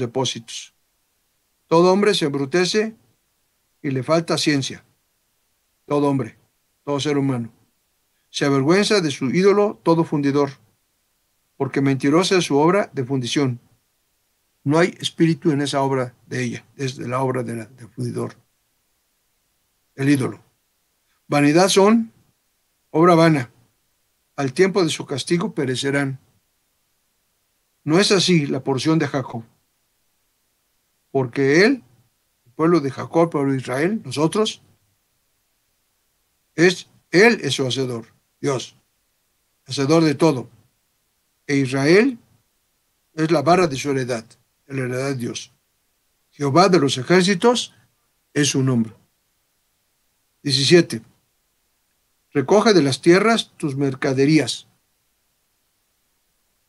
depósitos. Todo hombre se embrutece y le falta ciencia. Todo hombre, todo ser humano. Se avergüenza de su ídolo todo fundidor, porque mentirosa es su obra de fundición. No hay espíritu en esa obra de ella, es de la obra del fundidor, el ídolo. Vanidad son, obra vana. Al tiempo de su castigo perecerán. No es así la porción de Jacob, porque él, el pueblo de Jacob, el pueblo de Israel, nosotros, él es su hacedor, Dios, hacedor de todo. E Israel es la vara de su heredad, la heredad de Dios. Jehová de los ejércitos es su nombre. 17. Recoge de las tierras tus mercaderías,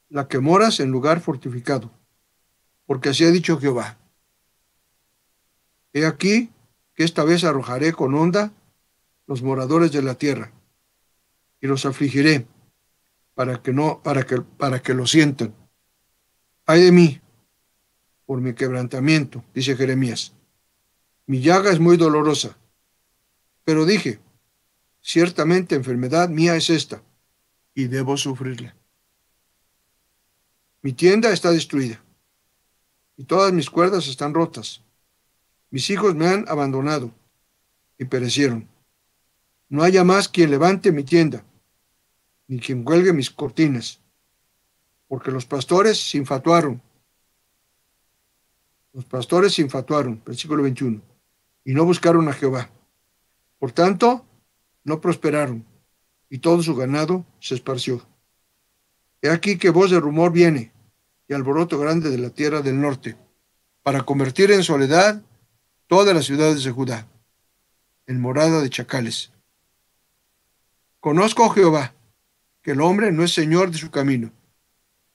la que moras en lugar fortificado, porque así ha dicho Jehová. He aquí que esta vez arrojaré con honda los moradores de la tierra y los afligiré para que lo sientan. Ay de mí por mi quebrantamiento, dice Jeremías. Mi llaga es muy dolorosa, pero dije, ciertamente enfermedad mía es esta y debo sufrirla. Mi tienda está destruida y todas mis cuerdas están rotas. Mis hijos me han abandonado y perecieron. No haya más quien levante mi tienda, ni quien cuelgue mis cortinas, porque los pastores se infatuaron. Los pastores se infatuaron, versículo 21, y no buscaron a Jehová. Por tanto, no prosperaron, y todo su ganado se esparció. He aquí que voz de rumor viene, y alboroto grande de la tierra del norte, para convertir en soledad todas las ciudades de Judá, en morada de chacales. Conozco a Jehová, que el hombre no es señor de su camino,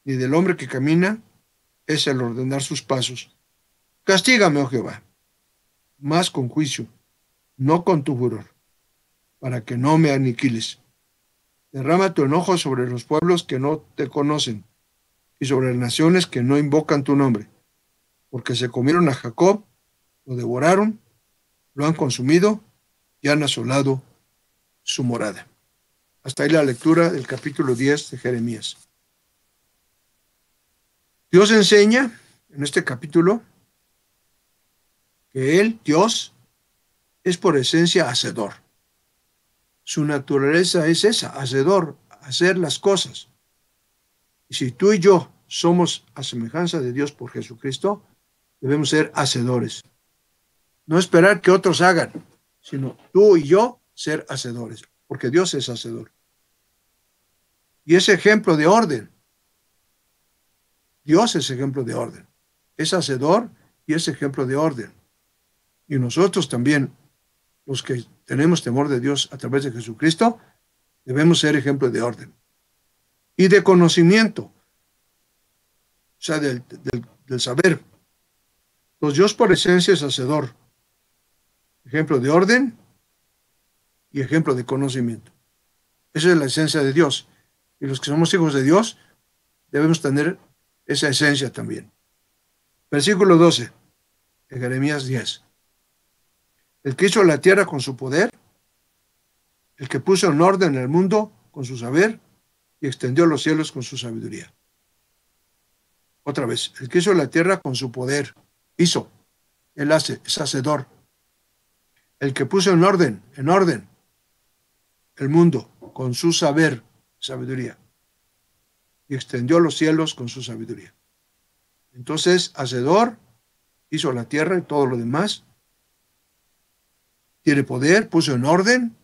ni del hombre que camina es el ordenar sus pasos. Castígame, oh Jehová, más con juicio, no con tu furor, para que no me aniquiles. Derrama tu enojo sobre los pueblos que no te conocen y sobre las naciones que no invocan tu nombre, porque se comieron a Jacob, lo devoraron, lo han consumido y han asolado su morada. Hasta ahí la lectura del capítulo 10 de Jeremías. Dios enseña en este capítulo que Él, Dios, es por esencia hacedor. Su naturaleza es esa, hacedor, hacer las cosas. Y si tú y yo somos a semejanza de Dios por Jesucristo, debemos ser hacedores. No esperar que otros hagan, sino tú y yo ser hacedores, porque Dios es hacedor. Y es ejemplo de orden. Dios es ejemplo de orden. Es hacedor y es ejemplo de orden. Y nosotros también, los que tenemos temor de Dios a través de Jesucristo, debemos ser ejemplo de orden y de conocimiento, o sea, del saber. Pues Dios por esencia es hacedor, ejemplo de orden y ejemplo de conocimiento. Esa es la esencia de Dios. Y los que somos hijos de Dios debemos tener esa esencia también. Versículo 12 de Jeremías 10. El que hizo la tierra con su poder, el que puso en orden el mundo con su saber y extendió los cielos con su sabiduría. Otra vez, el que hizo la tierra con su poder, hizo, él hace, es hacedor. El que puso en orden el mundo con su saber, sabiduría, y extendió los cielos con su sabiduría. Entonces, hacedor, hizo la tierra y todo lo demás, tiene poder, puso en orden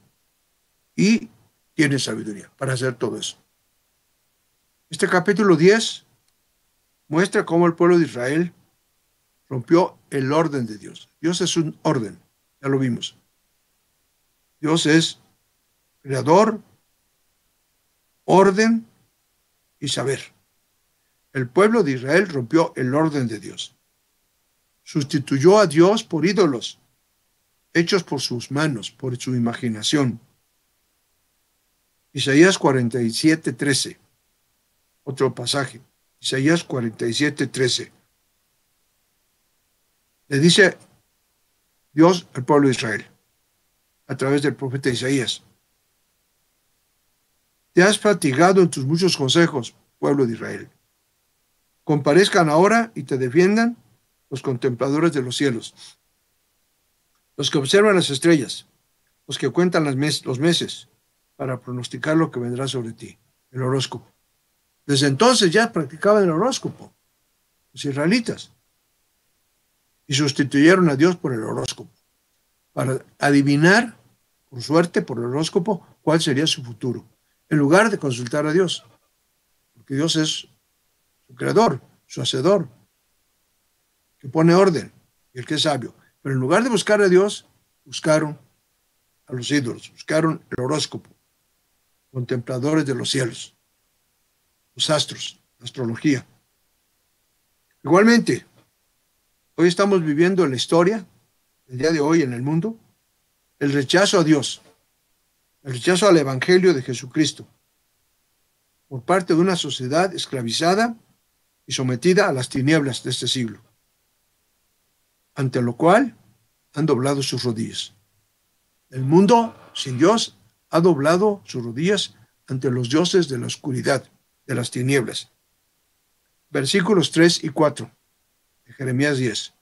y tiene sabiduría para hacer todo eso. Este capítulo 10 muestra cómo el pueblo de Israel rompió el orden de Dios. Dios es un orden, ya lo vimos. Dios es creador, orden y saber. El pueblo de Israel rompió el orden de Dios. Sustituyó a Dios por ídolos, hechos por sus manos, por su imaginación. Isaías 47:13. Otro pasaje. Isaías 47:13. Le dice Dios al pueblo de Israel a través del profeta Isaías. Te has fatigado en tus muchos consejos, pueblo de Israel. Comparezcan ahora y te defiendan los contempladores de los cielos, los que observan las estrellas, los que cuentan los meses para pronosticar lo que vendrá sobre ti, el horóscopo. Desde entonces ya practicaban el horóscopo, los israelitas, y sustituyeron a Dios por el horóscopo, para adivinar, por suerte, por el horóscopo, cuál sería su futuro, en lugar de consultar a Dios, porque Dios es su creador, su hacedor, que pone orden, y el que es sabio. Pero en lugar de buscar a Dios, buscaron a los ídolos, buscaron el horóscopo, contempladores de los cielos, los astros, la astrología. Igualmente, hoy estamos viviendo en la historia, el día de hoy en el mundo, el rechazo a Dios, el rechazo al Evangelio de Jesucristo, por parte de una sociedad esclavizada y sometida a las tinieblas de este siglo, ante lo cual han doblado sus rodillas. El mundo sin Dios ha doblado sus rodillas ante los dioses de la oscuridad, de las tinieblas. Versículos 3 y 4 de Jeremías 10.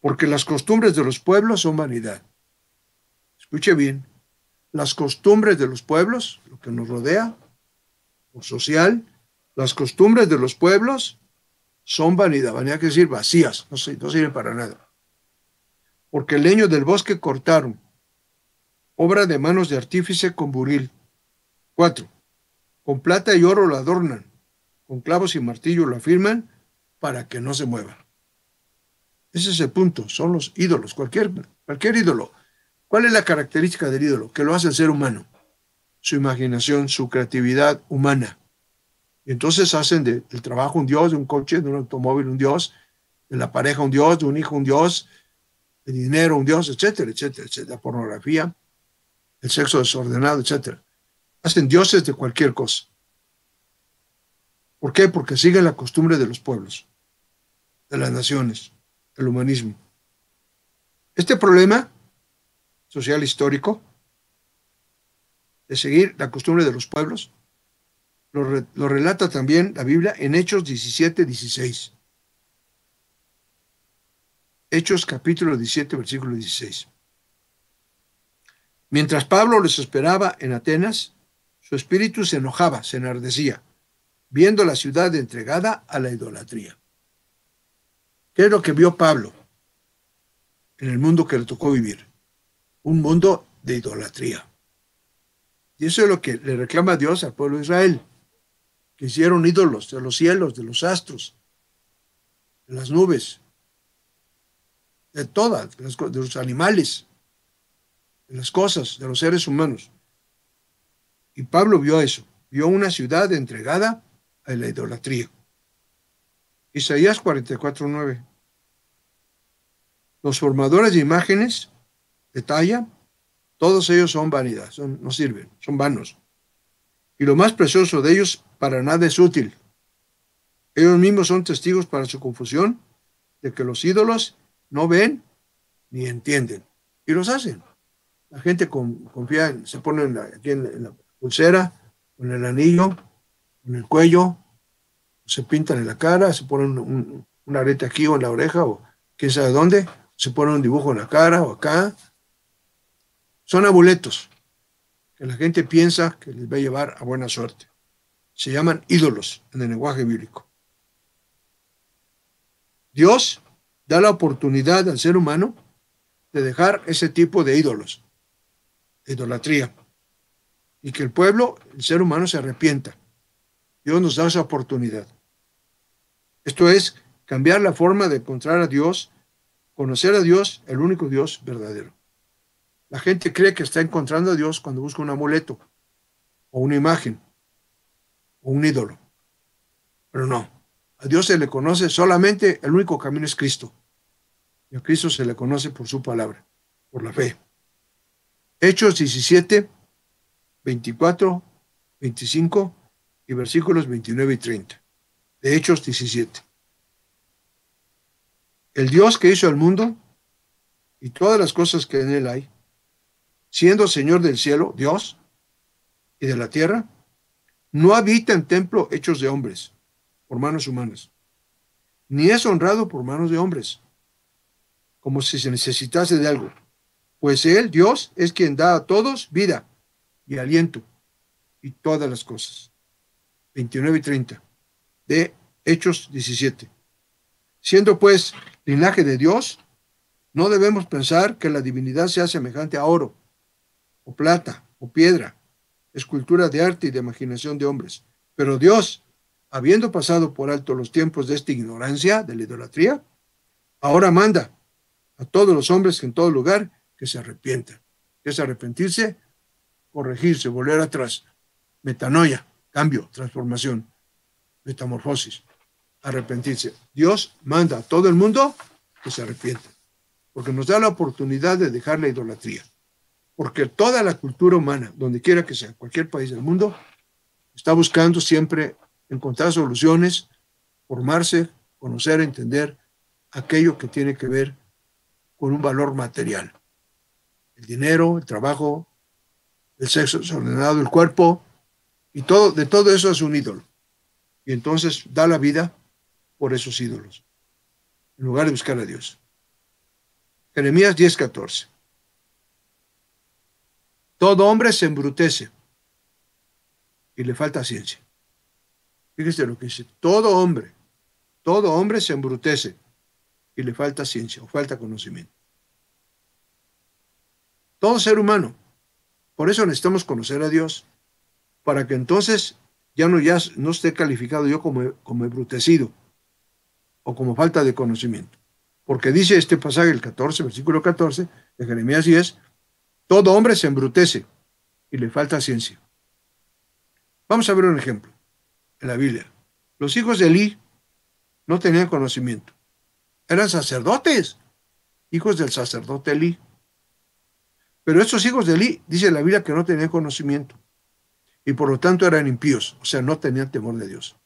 Porque las costumbres de los pueblos son vanidad. Escuche bien, las costumbres de los pueblos, lo que nos rodea, lo social, las costumbres de los pueblos son vanidad. Vanidad quiere decir vacías, no sirven para nada. Porque el leño del bosque cortaron, obra de manos de artífice con buril. 4. Con plata y oro lo adornan, con clavos y martillo lo afirman para que no se mueva. Ese es el punto, son los ídolos, cualquier ídolo. ¿Cuál es la característica del ídolo? Que lo hace el ser humano, su imaginación, su creatividad humana. Y entonces hacen del trabajo un dios, de un coche, de un automóvil un dios, de la pareja un dios, de un hijo un dios, el dinero un dios, etcétera, etcétera, etcétera. La pornografía, el sexo desordenado, etcétera. Hacen dioses de cualquier cosa. ¿Por qué? Porque siguen la costumbre de los pueblos, de las naciones, del humanismo. Este problema social histórico de seguir la costumbre de los pueblos lo relata también la Biblia en Hechos 17:16. Hechos capítulo 17, versículo 16. Mientras Pablo les esperaba en Atenas, su espíritu se enojaba, se enardecía, viendo la ciudad entregada a la idolatría. ¿Qué es lo que vio Pablo en el mundo que le tocó vivir? Un mundo de idolatría. Y eso es lo que le reclama Dios al pueblo de Israel, que hicieron ídolos de los cielos, de los astros, de las nubes, de todas, de los animales, de las cosas, de los seres humanos. Y Pablo vio eso, vio una ciudad entregada a la idolatría. Isaías 44:9. Los formadores de imágenes de talla, todos ellos son vanidad, no sirven, son vanos. Y lo más precioso de ellos para nada es útil. Ellos mismos son testigos para su confusión de que los ídolos no ven ni entienden. Y los hacen. La gente confía, se pone aquí en la pulsera, en el anillo, en el cuello, se pintan en la cara, se ponen un arete aquí o en la oreja o quién sabe dónde, se ponen un dibujo en la cara o acá. Son amuletos que la gente piensa que les va a llevar a buena suerte. Se llaman ídolos en el lenguaje bíblico. Dios da la oportunidad al ser humano de dejar ese tipo de ídolos, de idolatría, y que el pueblo, el ser humano, se arrepienta. Dios nos da esa oportunidad. Esto es cambiar la forma de encontrar a Dios, conocer a Dios, el único Dios verdadero. La gente cree que está encontrando a Dios cuando busca un amuleto, o una imagen, o un ídolo. Pero no, a Dios se le conoce solamente, el único camino es Cristo. Y a Cristo se le conoce por su palabra, por la fe. Hechos 17, 24, 25 y versículos 29 y 30. De Hechos 17. El Dios que hizo el mundo y todas las cosas que en él hay, siendo Señor del cielo, Dios, y de la tierra, no habita en templo hechos de hombres, por manos humanas, ni es honrado por manos de hombres, como si se necesitase de algo, pues él, Dios, es quien da a todos vida y aliento y todas las cosas. 29 y 30 de Hechos 17. Siendo pues linaje de Dios, no debemos pensar que la divinidad sea semejante a oro, o plata, o piedra, escultura de arte y de imaginación de hombres. Pero Dios, habiendo pasado por alto los tiempos de esta ignorancia, de la idolatría, ahora manda a todos los hombres en todo lugar que se arrepientan. ¿Qué es arrepentirse? Corregirse, volver atrás. Metanoia, cambio, transformación, metamorfosis, arrepentirse. Dios manda a todo el mundo que se arrepienta, porque nos da la oportunidad de dejar la idolatría. Porque toda la cultura humana, donde quiera que sea, cualquier país del mundo, está buscando siempre encontrar soluciones, formarse, conocer, entender aquello que tiene que ver con un valor material. El dinero, el trabajo, el sexo desordenado, el cuerpo, y todo, de todo eso es un ídolo. Y entonces da la vida por esos ídolos, en lugar de buscar a Dios. Jeremías 10:14. Todo hombre se embrutece y le falta ciencia. Fíjese lo que dice. Todo hombre se embrutece y le falta ciencia o falta conocimiento. Todo ser humano. Por eso necesitamos conocer a Dios, para que entonces ya no esté calificado yo como embrutecido o como falta de conocimiento. Porque dice este pasaje, el 14, versículo 14 de Jeremías 10, todo hombre se embrutece y le falta ciencia. Vamos a ver un ejemplo en la Biblia. Los hijos de Elí no tenían conocimiento. Eran sacerdotes, hijos del sacerdote Elí. Pero estos hijos de Elí, dice la Biblia, que no tenían conocimiento y por lo tanto eran impíos, o sea, no tenían temor de Dios.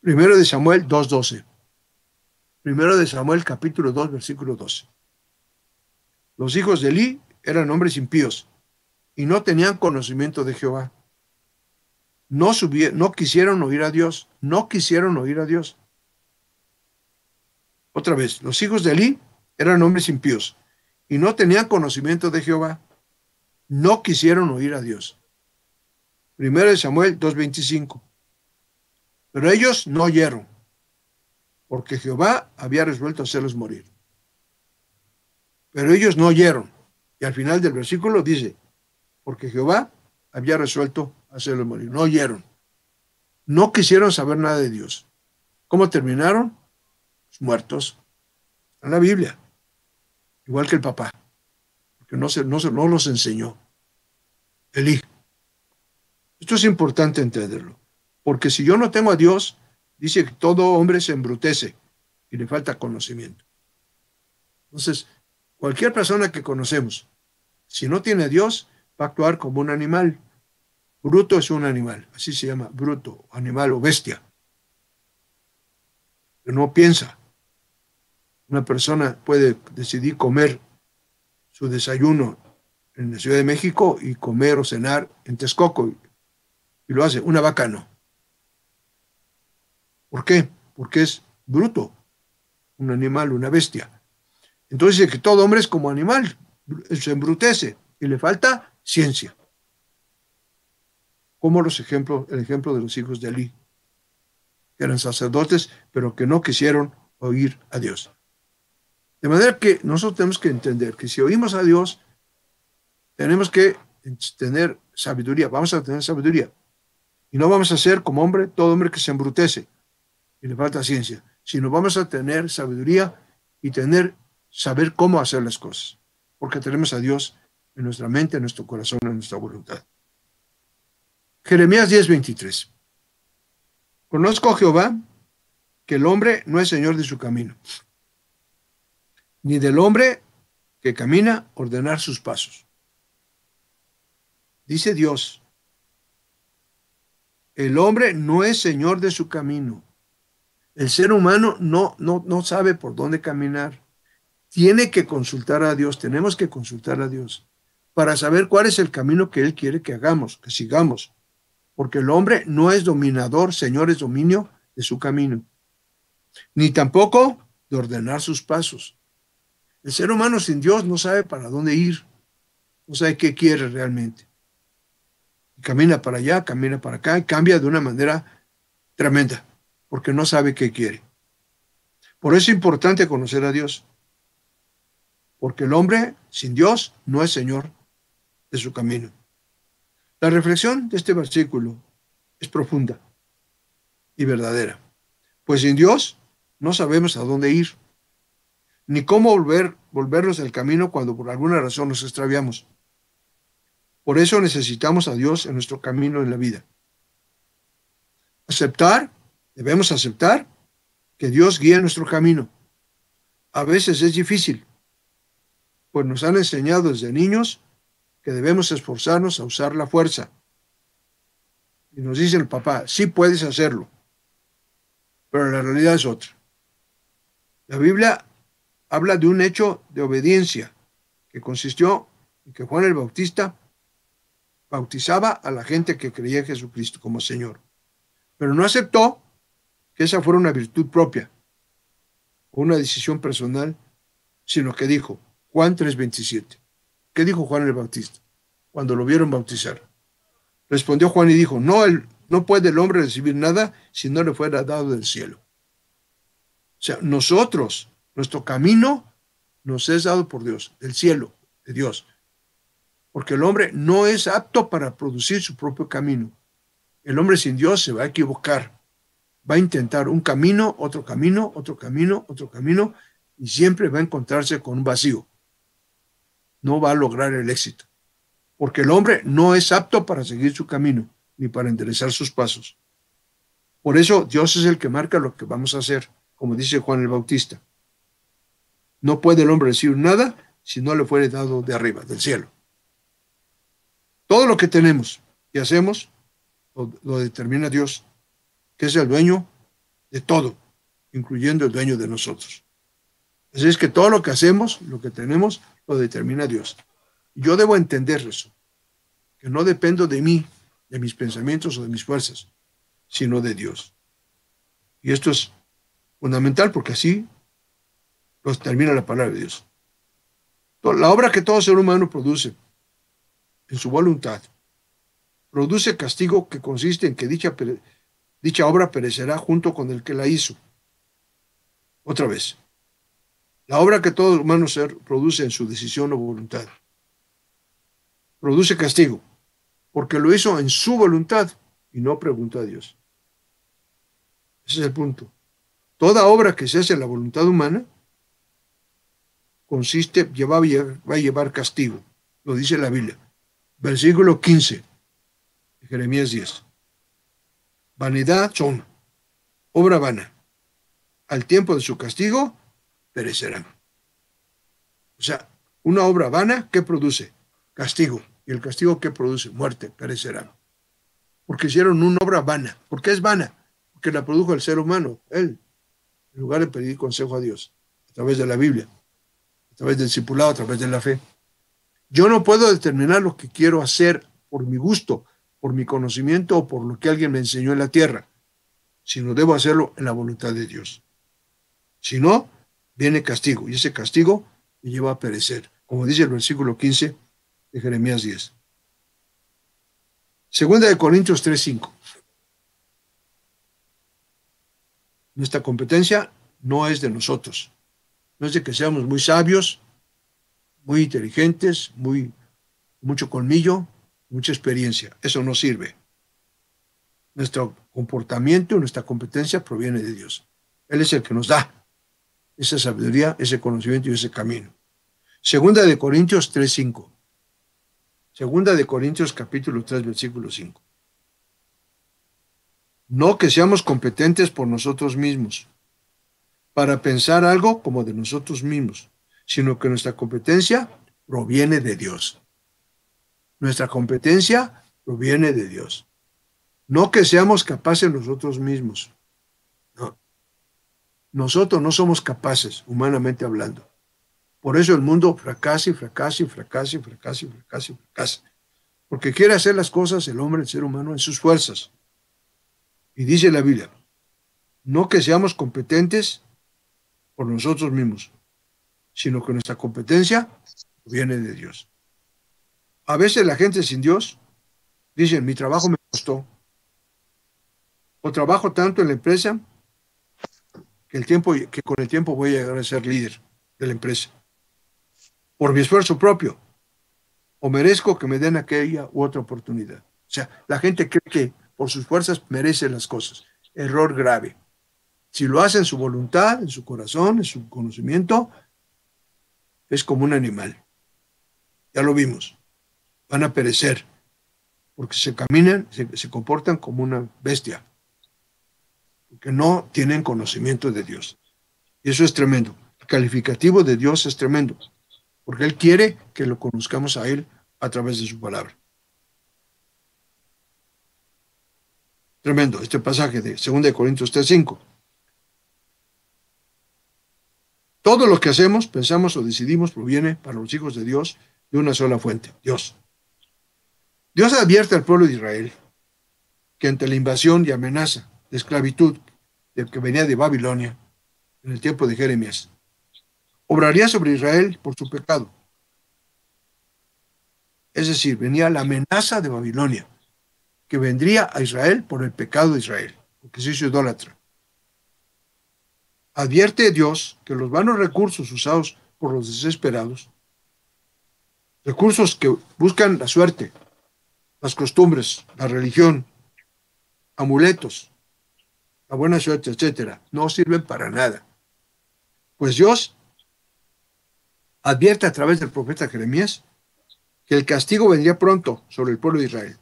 Primero de Samuel 2:12. Primero de Samuel capítulo 2, versículo 12. Los hijos de Elí eran hombres impíos y no tenían conocimiento de Jehová. No quisieron oír a Dios, no quisieron oír a Dios. Otra vez, los hijos de Elí eran hombres impíos y no tenían conocimiento de Jehová. No quisieron oír a Dios. Primero de Samuel 2:25. Pero ellos no oyeron, porque Jehová había resuelto hacerlos morir. Pero ellos no oyeron. Y al final del versículo dice, porque Jehová había resuelto hacerlos morir. No oyeron. No quisieron saber nada de Dios. ¿Cómo terminaron? Muertos. En la Biblia. Igual que el papá. Porque no los enseñó. Elí. Esto es importante entenderlo. Porque si yo no tengo a Dios, dice que todo hombre se embrutece y le falta conocimiento. Entonces, cualquier persona que conocemos, si no tiene a Dios, va a actuar como un animal. Bruto es un animal, así se llama, bruto, animal o bestia. Que no piensa. Una persona puede decidir comer su desayuno en la Ciudad de México y comer o cenar en Texcoco, y lo hace. Una vaca no. ¿Por qué? Porque es bruto, un animal, una bestia. Entonces dice que todo hombre es como animal, se embrutece y le falta ciencia. Como el ejemplo de los hijos de Elí, que eran sacerdotes, pero que no quisieron oír a Dios. De manera que nosotros tenemos que entender que si oímos a Dios, tenemos que tener sabiduría, vamos a tener sabiduría. Y no vamos a ser como todo hombre que se embrutece y le falta ciencia, sino vamos a tener sabiduría y saber cómo hacer las cosas, porque tenemos a Dios en nuestra mente, en nuestro corazón, en nuestra voluntad. Jeremías 10:23. Conozco a Jehová, que el hombre no es señor de su camino, ni del hombre que camina ordenar sus pasos. Dice Dios, el hombre no es señor de su camino, El ser humano no sabe por dónde caminar. Tiene que consultar a Dios, tenemos que consultar a Dios para saber cuál es el camino que Él quiere que hagamos, que sigamos. Porque el hombre no es dominador, Señor es dominio de su camino, ni tampoco de ordenar sus pasos. El ser humano sin Dios no sabe para dónde ir, no sabe qué quiere realmente. Y camina para allá, camina para acá y cambia de una manera tremenda, porque no sabe qué quiere. Por eso es importante conocer a Dios, porque el hombre sin Dios no es Señor de su camino. La reflexión de este versículo es profunda y verdadera, pues sin Dios no sabemos a dónde ir, ni cómo volvernos del camino cuando por alguna razón nos extraviamos. Por eso necesitamos a Dios en nuestro camino en la vida. Debemos aceptar que Dios guía nuestro camino. A veces es difícil, pues nos han enseñado desde niños que debemos esforzarnos a usar la fuerza. Y nos dice el papá, sí puedes hacerlo, pero la realidad es otra. La Biblia habla de un hecho de obediencia que consistió en que Juan el Bautista bautizaba a la gente que creía en Jesucristo como Señor, pero no aceptó que esa fuera una virtud propia o una decisión personal, sino que dijo, Juan 3:27. ¿Qué dijo Juan el Bautista cuando lo vieron bautizar? Respondió Juan y dijo, no puede el hombre recibir nada si no le fuera dado del cielo. O sea, nuestro camino nos es dado por Dios, del cielo, de Dios. Porque el hombre no es apto para producir su propio camino. El hombre sin Dios se va a equivocar. Va a intentar un camino, otro camino, otro camino, otro camino, y siempre va a encontrarse con un vacío. No va a lograr el éxito. Porque el hombre no es apto para seguir su camino, ni para enderezar sus pasos. Por eso Dios es el que marca lo que vamos a hacer, como dice Juan el Bautista. No puede el hombre recibir nada si no le fuere dado de arriba, del cielo. Todo lo que tenemos y hacemos lo determina Dios, que es el dueño de todo, incluyendo el dueño de nosotros. Así es que todo lo que hacemos, lo que tenemos, lo determina Dios. Yo debo entender eso, que no dependo de mí, de mis pensamientos o de mis fuerzas, sino de Dios. Y esto es fundamental porque así lo determina la palabra de Dios. La obra que todo ser humano produce en su voluntad produce castigo que consiste en que dicha obra perecerá junto con el que la hizo. Otra vez, la obra que todo humano ser produce en su decisión o voluntad produce castigo, porque lo hizo en su voluntad y no preguntó a Dios. Ese es el punto. Toda obra que se hace en la voluntad humana va a llevar castigo. Lo dice la Biblia. Versículo 15 de Jeremías 10. Vanidad son, obra vana. Al tiempo de su castigo, perecerán. O sea, una obra vana, ¿qué produce? Castigo. Y el castigo, ¿qué produce? Muerte, perecerán. Porque hicieron una obra vana. ¿Por qué es vana? Porque la produjo el ser humano, él, en lugar de pedir consejo a Dios, a través de la Biblia, a través del discipulado, a través de la fe. Yo no puedo determinar lo que quiero hacer por mi gusto, por mi conocimiento o por lo que alguien me enseñó en la tierra, sino debo hacerlo en la voluntad de Dios. Si no, viene castigo, y ese castigo me lleva a perecer, como dice el versículo 15 de Jeremías 10. Segunda de Corintios 3:5. Nuestra competencia no es de nosotros, no es de que seamos muy sabios, muy inteligentes, mucho colmillo, mucha experiencia. Eso no sirve. Nuestro comportamiento, nuestra competencia proviene de Dios. Él es el que nos da esa sabiduría, ese conocimiento y ese camino. Segunda de Corintios 3:5. Segunda de Corintios capítulo 3, versículo 5. No que seamos competentes por nosotros mismos, para pensar algo como de nosotros mismos, sino que nuestra competencia proviene de Dios. Nuestra competencia proviene de Dios. No que seamos capaces nosotros mismos. No. Nosotros no somos capaces, humanamente hablando. Por eso el mundo fracasa y fracasa y fracasa y fracasa y fracasa y fracasa. Porque quiere hacer las cosas el hombre, el ser humano, en sus fuerzas. Y dice la Biblia, no que seamos competentes por nosotros mismos, sino que nuestra competencia viene de Dios. A veces la gente sin Dios dice, mi trabajo me costó, o trabajo tanto en la empresa que con el tiempo voy a llegar a ser líder de la empresa, por mi esfuerzo propio, o merezco que me den aquella u otra oportunidad. O sea, la gente cree que por sus fuerzas merece las cosas. Error grave. Si lo hace en su voluntad, en su corazón, en su conocimiento, es como un animal. Ya lo vimos. Van a perecer porque se comportan como una bestia, porque no tienen conocimiento de Dios. Y eso es tremendo. El calificativo de Dios es tremendo, porque Él quiere que lo conozcamos a Él a través de su palabra. Tremendo este pasaje de 2 Corintios 3:5. Todo lo que hacemos, pensamos o decidimos proviene para los hijos de Dios de una sola fuente, Dios. Dios advierte al pueblo de Israel que ante la invasión y amenaza de esclavitud del que venía de Babilonia en el tiempo de Jeremías, obraría sobre Israel por su pecado. Es decir, venía la amenaza de Babilonia, que vendría a Israel por el pecado de Israel, porque se hizo idólatra. Advierte Dios que los vanos recursos usados por los desesperados, recursos que buscan la suerte, las costumbres, la religión, amuletos, la buena suerte, etcétera, no sirven para nada. Pues Dios advierte a través del profeta Jeremías que el castigo vendría pronto sobre el pueblo de Israel.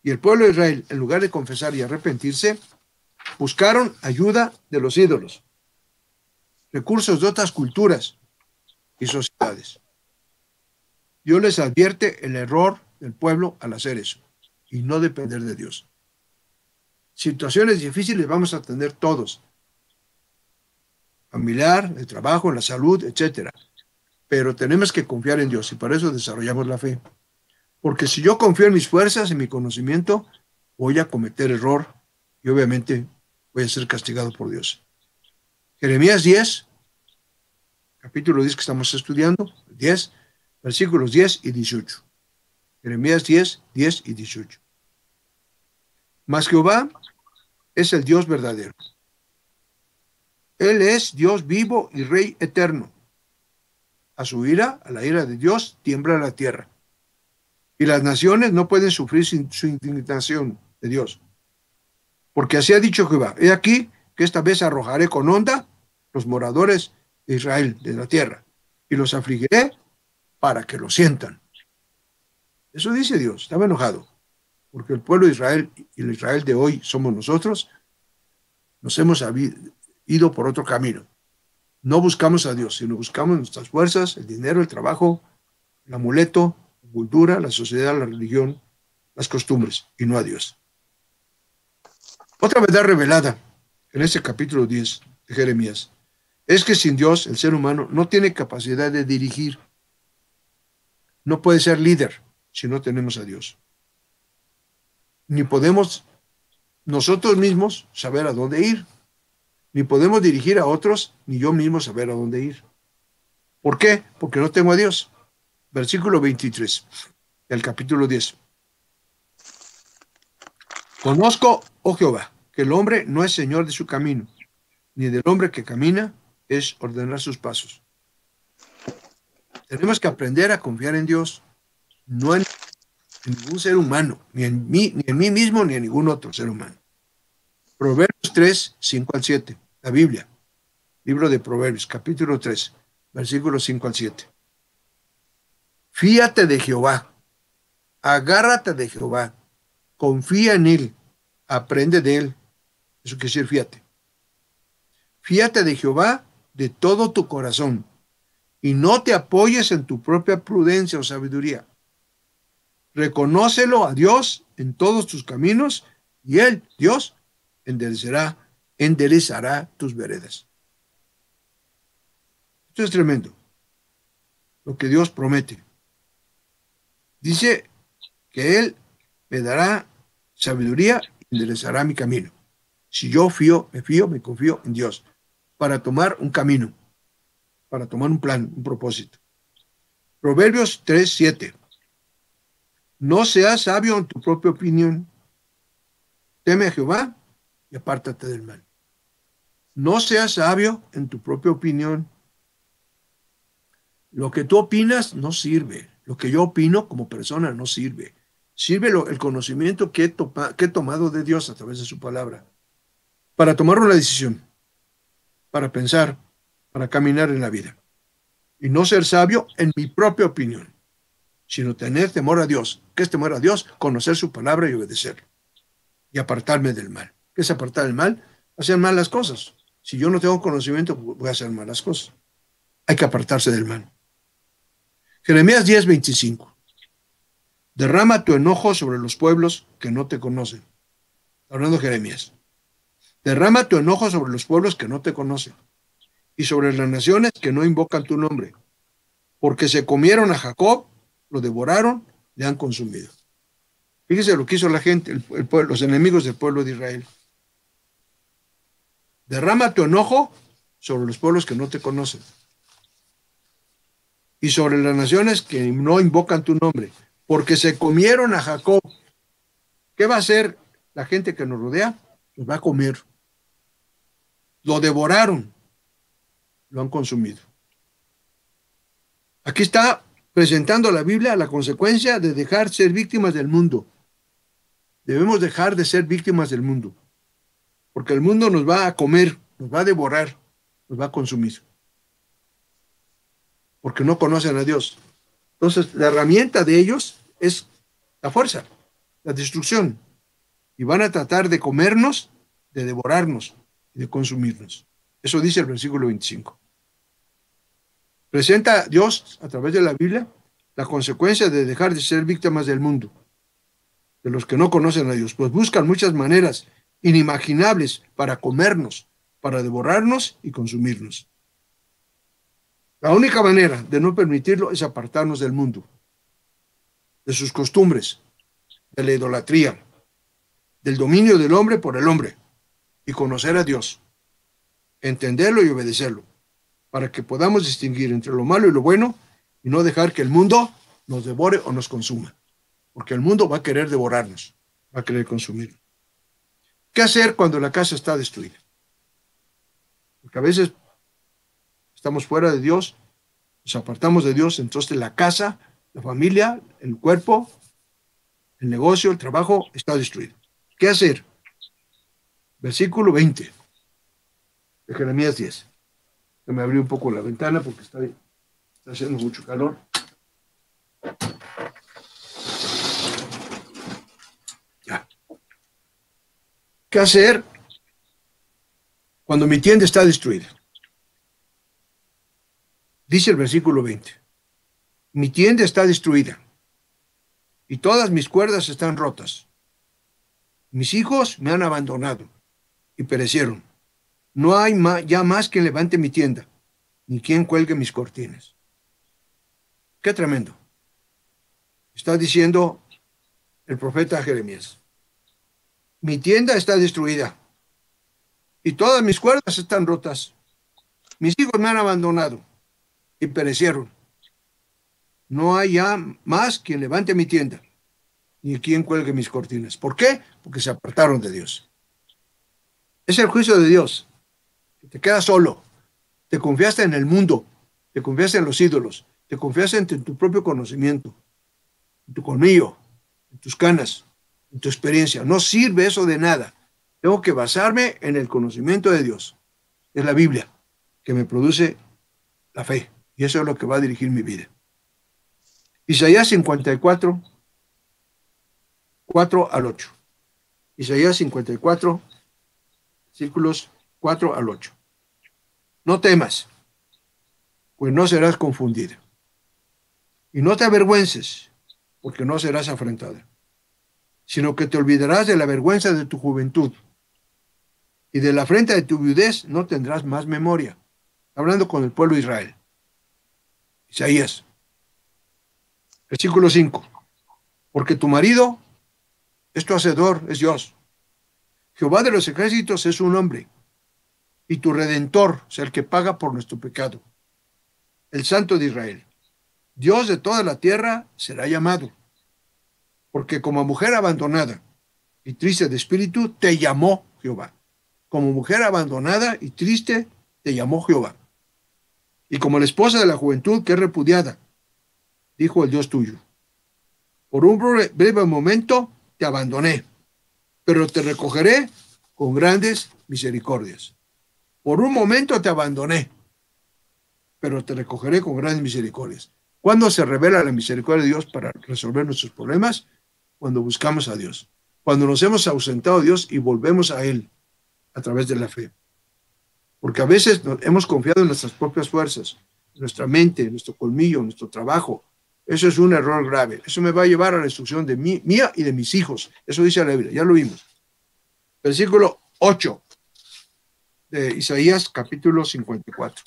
Y el pueblo de Israel, en lugar de confesar y arrepentirse, buscaron ayuda de los ídolos, recursos de otras culturas y sociedades. Dios les advierte el error del pueblo al hacer eso y no depender de Dios. Situaciones difíciles vamos a tener todos, familiar, de trabajo, en la salud, etcétera. Pero tenemos que confiar en Dios y para eso desarrollamos la fe. Porque si yo confío en mis fuerzas, en mi conocimiento, voy a cometer error y obviamente voy a ser castigado por Dios. Jeremías 10, capítulo 10 que estamos estudiando, 10, versículos 10 y 18. Jeremías 10, 10 y 18. Mas Jehová es el Dios verdadero. Él es Dios vivo y Rey eterno. A su ira, a la ira de Dios, tiembla la tierra. Y las naciones no pueden sufrir sin su indignación de Dios. Porque así ha dicho Jehová, he aquí que esta vez arrojaré con honda los moradores de Israel, de la tierra, y los afligiré para que lo sientan. Eso dice Dios, estaba enojado, porque el pueblo de Israel y el Israel de hoy somos nosotros, nos hemos ido por otro camino. No buscamos a Dios, sino buscamos nuestras fuerzas, el dinero, el trabajo, el amuleto, la cultura, la sociedad, la religión, las costumbres, y no a Dios. Otra verdad revelada en este capítulo 10 de Jeremías es que sin Dios el ser humano no tiene capacidad de dirigir. No puede ser líder si no tenemos a Dios. Ni podemos nosotros mismos saber a dónde ir. Ni podemos dirigir a otros, ni yo mismo saber a dónde ir. ¿Por qué? Porque no tengo a Dios. Versículo 23 del capítulo 10. Conozco, oh Jehová, que el hombre no es señor de su camino, ni del hombre que camina es ordenar sus pasos. Tenemos que aprender a confiar en Dios, no en ningún ser humano, ni en mí mismo, ni en ningún otro ser humano. Proverbios 3, 5 al 7, la Biblia, libro de Proverbios, capítulo 3, versículos 5 al 7. Fíate de Jehová, agárrate de Jehová, confía en Él, aprende de Él. Eso quiere decir fíate. Fíate de Jehová de todo tu corazón y no te apoyes en tu propia prudencia o sabiduría. Reconócelo a Dios en todos tus caminos y Él, Dios, enderezará tus veredas. Esto es tremendo, lo que Dios promete. Dice que Él me dará sabiduría y enderezará mi camino. Si yo me confío en Dios para tomar un camino, para tomar un plan, un propósito. Proverbios 3:7. No seas sabio en tu propia opinión. Teme a Jehová y apártate del mal. No seas sabio en tu propia opinión. Lo que tú opinas no sirve. Lo que yo opino como persona no sirve. Sirve el conocimiento que he tomado de Dios a través de su palabra para tomar una decisión, para pensar, para caminar en la vida. Y no ser sabio en mi propia opinión, sino tener temor a Dios. ¿Qué es temor a Dios? Conocer su palabra y obedecerlo. Y apartarme del mal. ¿Qué es apartar del mal? Hacer malas cosas. Si yo no tengo conocimiento, voy a hacer malas cosas. Hay que apartarse del mal. Jeremías 10:25. Derrama tu enojo sobre los pueblos que no te conocen. Hablando de Jeremías. Derrama tu enojo sobre los pueblos que no te conocen y sobre las naciones que no invocan tu nombre, porque se comieron a Jacob, lo devoraron, le han consumido. Fíjese lo que hizo la gente, los enemigos del pueblo de Israel. Derrama tu enojo sobre los pueblos que no te conocen y sobre las naciones que no invocan tu nombre, porque se comieron a Jacob. ¿Qué va a hacer la gente que nos rodea? Los va a comer. Lo devoraron, lo han consumido. Aquí está presentando la Biblia la consecuencia de dejar ser víctimas del mundo. Debemos dejar de ser víctimas del mundo, porque el mundo nos va a comer, nos va a devorar, nos va a consumir, porque no conocen a Dios. Entonces, la herramienta de ellos es la fuerza, la destrucción, y van a tratar de comernos, de devorarnos y de consumirnos. Eso dice el versículo 25. Presenta Dios a través de la Biblia la consecuencia de dejar de ser víctimas del mundo, de los que no conocen a Dios, pues buscan muchas maneras inimaginables para comernos, para devorarnos y consumirnos. La única manera de no permitirlo es apartarnos del mundo, de sus costumbres, de la idolatría, del dominio del hombre por el hombre, y conocer a Dios, entenderlo y obedecerlo, para que podamos distinguir entre lo malo y lo bueno y no dejar que el mundo nos devore o nos consuma, porque el mundo va a querer devorarnos, va a querer consumirnos. ¿Qué hacer cuando la casa está destruida? Porque a veces estamos fuera de Dios, nos apartamos de Dios, entonces la casa, la familia, el cuerpo, el negocio, el trabajo está destruido. ¿Qué hacer? Versículo 20 de Jeremías 10. Que me abrí un poco la ventana porque está haciendo mucho calor. Ya. ¿Qué hacer cuando mi tienda está destruida? Dice el versículo 20. Mi tienda está destruida y todas mis cuerdas están rotas. Mis hijos me han abandonado y perecieron. No hay ya más quien levante mi tienda, ni quien cuelgue mis cortinas. Qué tremendo. Está diciendo el profeta Jeremías. Mi tienda está destruida y todas mis cuerdas están rotas. Mis hijos me han abandonado y perecieron. No hay ya más quien levante mi tienda, ni quien cuelgue mis cortinas. ¿Por qué? Porque se apartaron de Dios. Es el juicio de Dios. Te quedas solo, te confiaste en el mundo, te confiaste en los ídolos, te confiaste en tu propio conocimiento, en tu colmillo, en tus canas, en tu experiencia. No sirve eso de nada. Tengo que basarme en el conocimiento de Dios. Es la Biblia que me produce la fe y eso es lo que va a dirigir mi vida. Isaías 54, 4 al 8. Isaías 54, versículos 4 al 8. No temas, pues no serás confundida. Y no te avergüences, porque no serás afrentada, sino que te olvidarás de la vergüenza de tu juventud, y de la afrenta de tu viudez no tendrás más memoria. Hablando con el pueblo de Israel. Isaías. Versículo 5. Porque tu marido es tu hacedor, es Dios. Jehová de los ejércitos es su nombre. Y tu redentor es el que paga por nuestro pecado. El Santo de Israel. Dios de toda la tierra será llamado. Porque como mujer abandonada y triste de espíritu, te llamó Jehová. Como mujer abandonada y triste, te llamó Jehová. Y como la esposa de la juventud que es repudiada, dijo el Dios tuyo. Por un breve momento te abandoné, pero te recogeré con grandes misericordias. Por un momento te abandoné, pero te recogeré con grandes misericordias. ¿Cuándo se revela la misericordia de Dios para resolver nuestros problemas? Cuando buscamos a Dios. Cuando nos hemos ausentado de Dios y volvemos a Él a través de la fe. Porque a veces hemos confiado en nuestras propias fuerzas, en nuestra mente, en nuestro colmillo, en nuestro trabajo. Eso es un error grave. Eso me va a llevar a la destrucción de mía y de mis hijos. Eso dice la Biblia, ya lo vimos. Versículo 8 de Isaías, capítulo 54.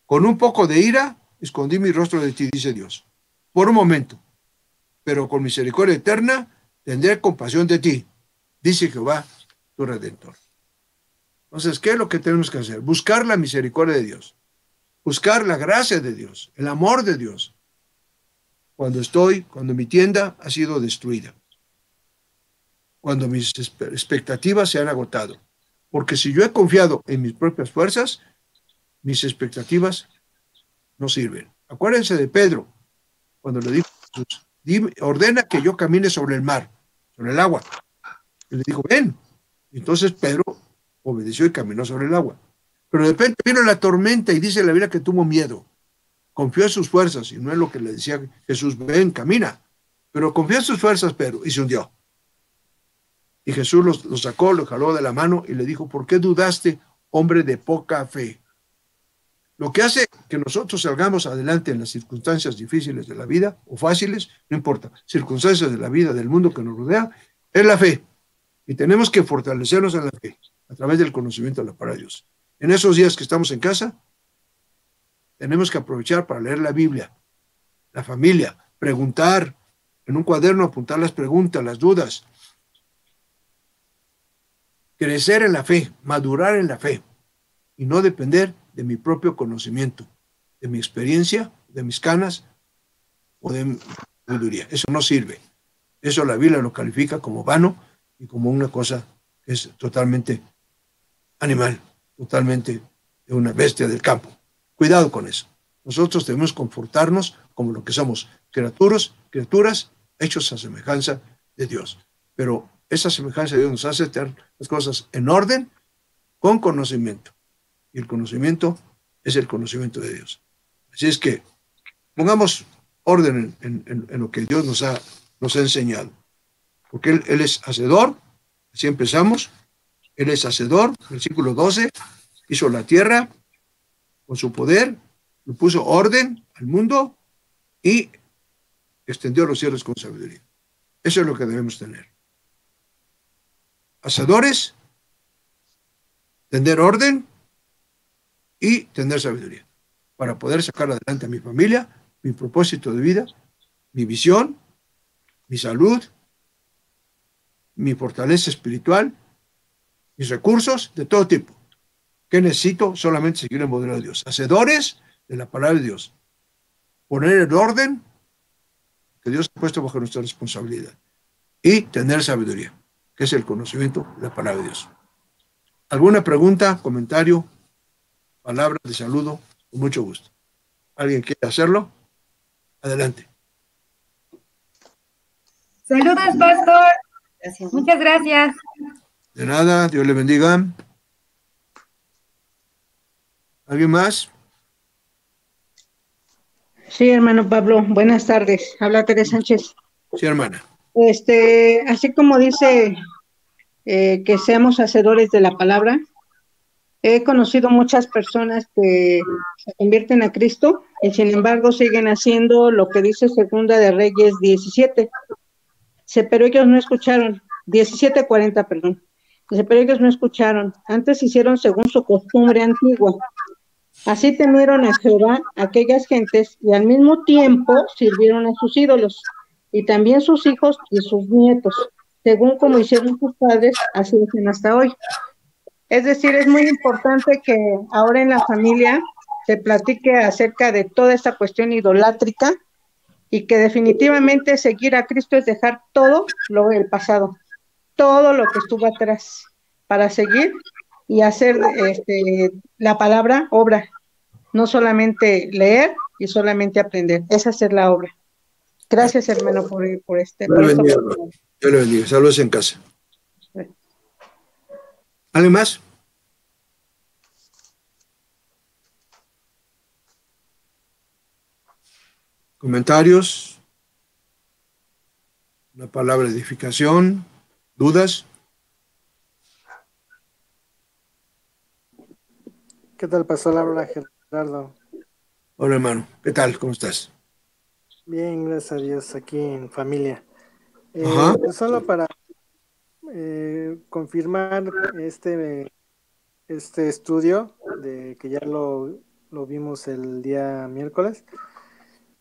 Con un poco de ira escondí mi rostro de ti, dice Dios, por un momento, pero con misericordia eterna tendré compasión de ti, dice Jehová, tu Redentor. Entonces, ¿qué es lo que tenemos que hacer? Buscar la misericordia de Dios, buscar la gracia de Dios, el amor de Dios, cuando mi tienda ha sido destruida, cuando mis expectativas se han agotado. Porque si yo he confiado en mis propias fuerzas, mis expectativas no sirven. Acuérdense de Pedro, cuando le dijo a Jesús, ordena que yo camine sobre el mar, sobre el agua. Y le dijo, ven. Y entonces Pedro obedeció y caminó sobre el agua. Pero de repente vino la tormenta y dice la Biblia que tuvo miedo. Confió en sus fuerzas y no es lo que le decía Jesús, ven, camina. Pero confió en sus fuerzas, Pedro, y se hundió. Y Jesús lo sacó, lo jaló de la mano y le dijo, ¿por qué dudaste, hombre de poca fe? Lo que hace que nosotros salgamos adelante en las circunstancias difíciles de la vida, o fáciles, no importa, circunstancias de la vida, del mundo que nos rodea, es la fe. Y tenemos que fortalecernos en la fe, a través del conocimiento de la palabra de Dios. En esos días que estamos en casa, tenemos que aprovechar para leer la Biblia, la familia, preguntar, en un cuaderno apuntar las preguntas, las dudas, crecer en la fe, madurar en la fe, y no depender de mi propio conocimiento, de mi experiencia, de mis canas o de mi sabiduría. Eso no sirve. Eso la Biblia lo califica como vano y como una cosa que es totalmente animal, totalmente de una bestia del campo. Cuidado con eso. Nosotros debemos confortarnos como lo que somos, criaturas hechos a semejanza de Dios. Pero esa semejanza de Dios nos hace tener las cosas en orden, con conocimiento. Y el conocimiento es el conocimiento de Dios. Así es que pongamos orden en lo que Dios nos ha enseñado. Porque Él es hacedor, así empezamos. Él es hacedor, versículo 12, hizo la tierra con su poder, le puso orden al mundo y extendió los cielos con sabiduría. Eso es lo que debemos tener. Hacedores, tener orden y tener sabiduría para poder sacar adelante a mi familia, mi propósito de vida, mi visión, mi salud, mi fortaleza espiritual, mis recursos de todo tipo. ¿Qué necesito? Solamente seguir el modelo de Dios. Hacedores de la palabra de Dios. Poner el orden que Dios ha puesto bajo nuestra responsabilidad. Y tener sabiduría, que es el conocimiento de la palabra de Dios. ¿Alguna pregunta, comentario, palabra de saludo? Con mucho gusto. ¿Alguien quiere hacerlo? Adelante. Saludos, pastor. Gracias. Muchas gracias. De nada, Dios le bendiga. ¿Alguien más? Sí, hermano Pablo, buenas tardes. Habla Teresa Sánchez. Sí, hermana. Así como dice que seamos hacedores de la palabra, he conocido muchas personas que se convierten a Cristo y sin embargo siguen haciendo lo que dice Segunda de Reyes 17. Pero ellos no escucharon, 17:40, perdón. Dice, pero ellos no escucharon, antes hicieron según su costumbre antigua. Así temieron a Jehová aquellas gentes y al mismo tiempo sirvieron a sus ídolos, y también sus hijos y sus nietos, según como hicieron sus padres, así hacen hasta hoy. Es decir, es muy importante que ahora en la familia se platique acerca de toda esta cuestión idolátrica y que definitivamente seguir a Cristo es dejar todo lo del pasado, todo lo que estuvo atrás para seguir y hacer la palabra obra, no solamente leer y solamente aprender, es hacer la obra. Gracias, hermano, por Dios esta le bendiga, hermano. oportunidad. Dios le bendiga. Saludos en casa. ¿Alguien más? ¿Comentarios? ¿Una palabra de edificación? ¿Dudas? ¿Qué tal, pastor Laura, Gerardo? Hola, hermano. ¿Qué tal? ¿Cómo estás? Bien, gracias a Dios, aquí en familia. Ajá. Pues solo para confirmar este estudio, de que ya lo vimos el día miércoles.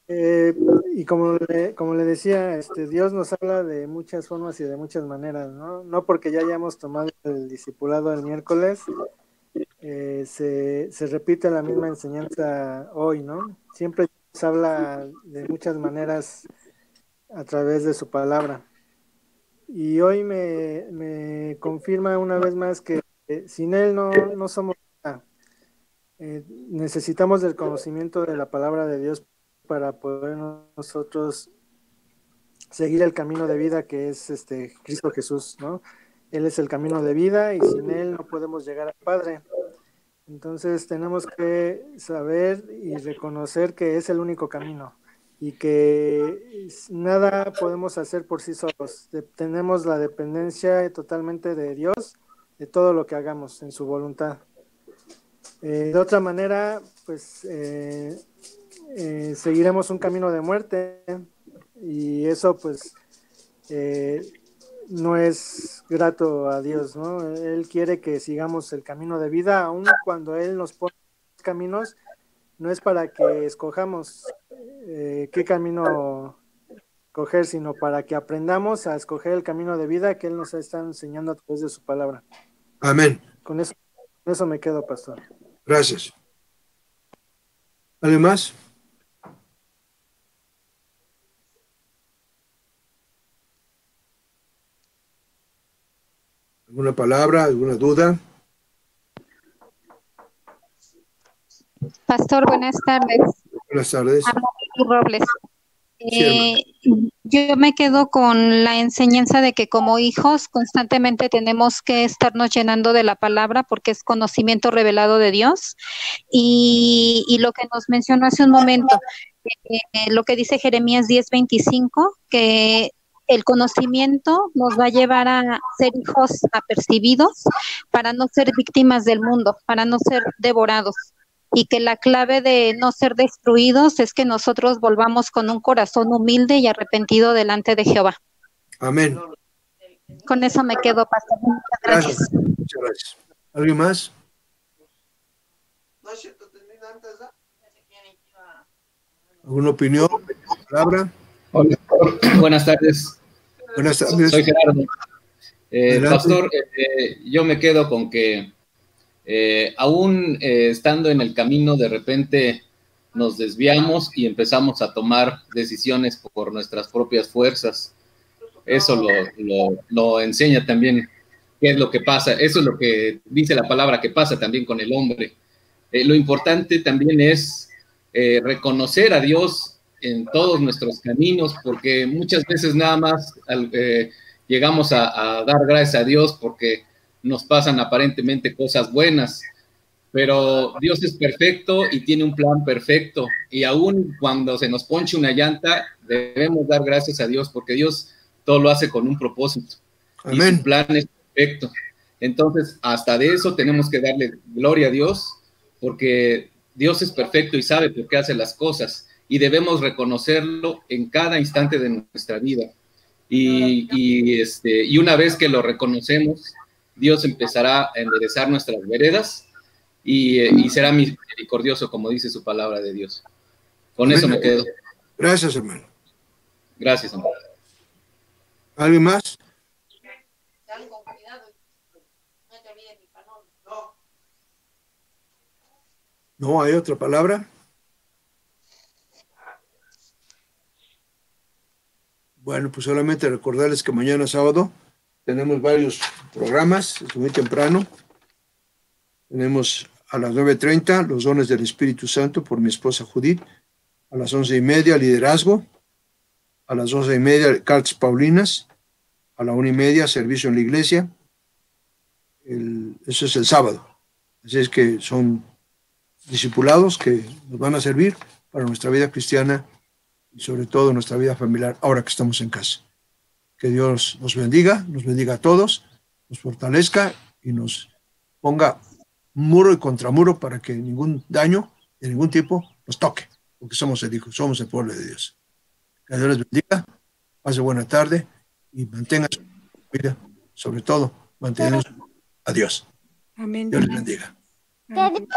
Y como le decía, Dios nos habla de muchas formas y de muchas maneras, ¿no? No porque ya hayamos tomado el discipulado el miércoles, se repite la misma enseñanza hoy, ¿no? Siempre se habla de muchas maneras a través de su palabra. Y hoy me confirma una vez más que sin Él no somos nada. Necesitamos del conocimiento de la palabra de Dios para poder nosotros seguir el camino de vida que es Cristo Jesús, ¿no? Él es el camino de vida y sin Él no podemos llegar al Padre. Entonces tenemos que saber y reconocer que es el único camino y que nada podemos hacer por sí solos. Tenemos la dependencia totalmente de Dios, de todo lo que hagamos en su voluntad. De otra manera, pues seguiremos un camino de muerte y eso pues no es grato a Dios, ¿no? Él quiere que sigamos el camino de vida, aun cuando Él nos pone caminos, no es para que escojamos qué camino escoger, sino para que aprendamos a escoger el camino de vida que Él nos está enseñando a través de su palabra. Amén. Con eso me quedo, pastor. Gracias. ¿Alguien más? ¿Alguna palabra? ¿Alguna duda? Pastor, buenas tardes. Buenas tardes. Robles. Sí, Yo me quedo con la enseñanza de que como hijos constantemente tenemos que estarnos llenando de la palabra porque es conocimiento revelado de Dios y lo que nos mencionó hace un momento, lo que dice Jeremías 10:25, que el conocimiento nos va a llevar a ser hijos apercibidos para no ser víctimas del mundo, para no ser devorados. Y que la clave de no ser destruidos es que nosotros volvamos con un corazón humilde y arrepentido delante de Jehová. Amén. Con eso me quedo, pastor. Muchas gracias. Muchas gracias. ¿Alguien más? ¿Alguna opinión? ¿Palabra? Hola, buenas tardes. Buenas tardes. Soy Gerardo. Adelante. Pastor, yo me quedo con que aún estando en el camino, de repente nos desviamos y empezamos a tomar decisiones por nuestras propias fuerzas. Eso lo enseña también qué es lo que pasa. Eso es lo que dice la palabra que pasa también con el hombre. Lo importante también es reconocer a Dios en todos nuestros caminos, porque muchas veces nada más llegamos a dar gracias a Dios porque nos pasan aparentemente cosas buenas, pero Dios es perfecto y tiene un plan perfecto, y aún cuando se nos ponche una llanta, debemos dar gracias a Dios porque Dios todo lo hace con un propósito. Amén. Y su plan es perfecto. Entonces, hasta de eso tenemos que darle gloria a Dios, porque Dios es perfecto y sabe por qué hace las cosas, y debemos reconocerlo en cada instante de nuestra vida. Y una vez que lo reconocemos, Dios empezará a enderezar nuestras veredas y será misericordioso, como dice su palabra de Dios. Con eso me quedo. Gracias, hermano. Gracias, hermano. ¿Alguien más? ¿No hay otra palabra? Bueno, pues solamente recordarles que mañana sábado tenemos varios programas, es muy temprano. Tenemos a las 9:30 los dones del Espíritu Santo por mi esposa Judith. A las 11:30 liderazgo. A las 12:30 cartas paulinas. A la 1:30 servicio en la iglesia. Eso es el sábado. Así es que son discipulados que nos van a servir para nuestra vida cristiana y sobre todo nuestra vida familiar ahora que estamos en casa. Que Dios nos bendiga a todos, nos fortalezca y nos ponga muro y contramuro para que ningún daño de ningún tipo nos toque, porque somos el Hijo, somos el pueblo de Dios. Que Dios les bendiga, pase buena tarde y mantengan su vida, sobre todo, mantengan a Dios. Amén. Dios les bendiga. Amén.